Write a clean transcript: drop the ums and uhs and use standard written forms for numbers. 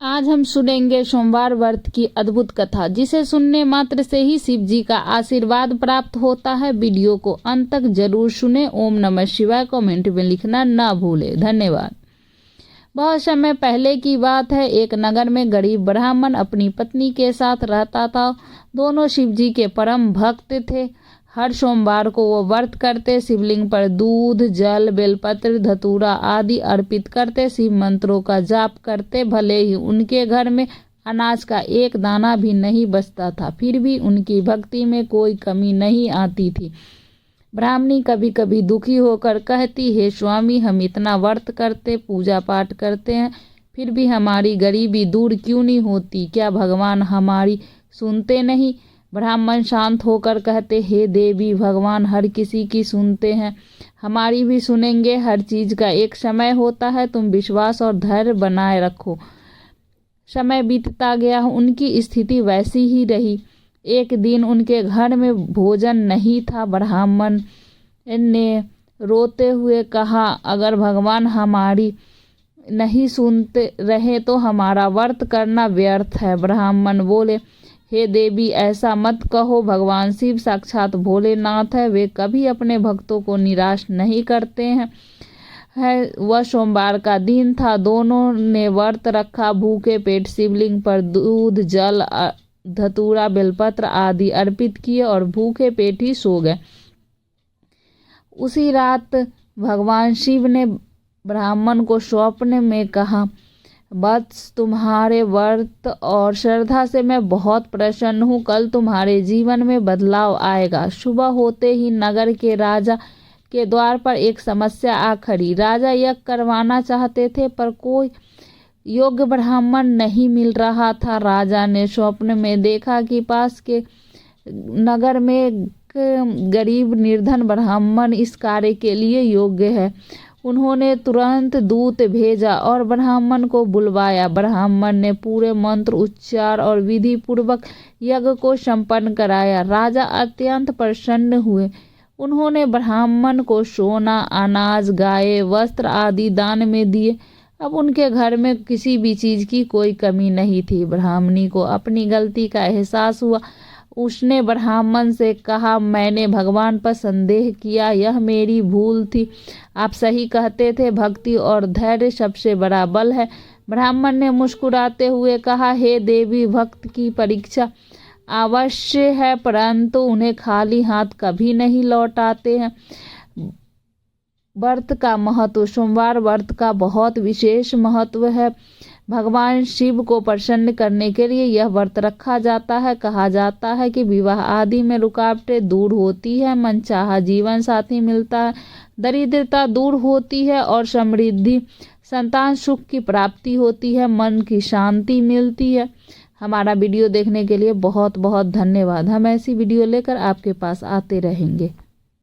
आज हम सुनेंगे सोमवार व्रत की अद्भुत कथा, जिसे सुनने मात्र से ही शिव जी का आशीर्वाद प्राप्त होता है। वीडियो को अंत तक जरूर सुने। ओम नमः शिवाय कमेंट में लिखना ना भूले। धन्यवाद। बहुत समय पहले की बात है। एक नगर में गरीब ब्राह्मण अपनी पत्नी के साथ रहता था। दोनों शिव जी के परम भक्त थे। हर सोमवार को वो व्रत करते, शिवलिंग पर दूध, जल, बेलपत्र, धतूरा आदि अर्पित करते, शिव मंत्रों का जाप करते। भले ही उनके घर में अनाज का एक दाना भी नहीं बचता था, फिर भी उनकी भक्ति में कोई कमी नहीं आती थी। ब्राह्मणी कभी कभी दुखी होकर कहती, हे स्वामी, हम इतना व्रत करते, पूजा पाठ करते हैं, फिर भी हमारी गरीबी दूर क्यों नहीं होती? क्या भगवान हमारी सुनते नहीं? ब्राह्मण शांत होकर कहते, हे देवी, भगवान हर किसी की सुनते हैं, हमारी भी सुनेंगे। हर चीज का एक समय होता है, तुम विश्वास और धैर्य बनाए रखो। समय बीतता गया, उनकी स्थिति वैसी ही रही। एक दिन उनके घर में भोजन नहीं था। ब्राह्मण ने रोते हुए कहा, अगर भगवान हमारी नहीं सुनते रहे तो हमारा व्रत करना व्यर्थ है। ब्राह्मण बोले, हे देवी, ऐसा मत कहो, भगवान शिव साक्षात भोलेनाथ है, वे कभी अपने भक्तों को निराश नहीं करते हैं। वह सोमवार का दिन था। दोनों ने व्रत रखा, भूखे पेट शिवलिंग पर दूध, जल, धतूरा, बेलपत्र आदि अर्पित किए और भूखे पेट ही सो गए। उसी रात भगवान शिव ने ब्राह्मण को स्वप्न में कहा, बस तुम्हारे व्रत और श्रद्धा से मैं बहुत प्रसन्न हूँ। कल तुम्हारे जीवन में बदलाव आएगा। सुबह होते ही नगर के राजा के द्वार पर एक समस्या आ खड़ी। राजा यज्ञ करवाना चाहते थे, पर कोई योग्य ब्राह्मण नहीं मिल रहा था। राजा ने स्वप्न में देखा कि पास के नगर में गरीब निर्धन ब्राह्मण इस कार्य के लिए योग्य है। उन्होंने तुरंत दूत भेजा और ब्राह्मण को बुलवाया। ब्राह्मण ने पूरे मंत्र उच्चार और विधि पूर्वक यज्ञ को संपन्न कराया। राजा अत्यंत प्रसन्न हुए। उन्होंने ब्राह्मण को सोना, अनाज, गाय, वस्त्र आदि दान में दिए। अब उनके घर में किसी भी चीज की कोई कमी नहीं थी। ब्राह्मणी को अपनी गलती का एहसास हुआ। उसने ब्राह्मण से कहा, मैंने भगवान पर संदेह किया, यह मेरी भूल थी। आप सही कहते थे, भक्ति और धैर्य सबसे बड़ा बल है। ब्राह्मण ने मुस्कुराते हुए कहा, हे देवी, भक्त की परीक्षा अवश्य है, परंतु उन्हें खाली हाथ कभी नहीं लौटाते हैं। व्रत का महत्व। सोमवार व्रत का बहुत विशेष महत्व है। भगवान शिव को प्रसन्न करने के लिए यह व्रत रखा जाता है। कहा जाता है कि विवाह आदि में रुकावटें दूर होती है, मनचाहा जीवन साथी मिलता है, दरिद्रता दूर होती है और समृद्धि, संतान सुख की प्राप्ति होती है, मन की शांति मिलती है। हमारा वीडियो देखने के लिए बहुत बहुत धन्यवाद। हम ऐसी वीडियो लेकर आपके पास आते रहेंगे।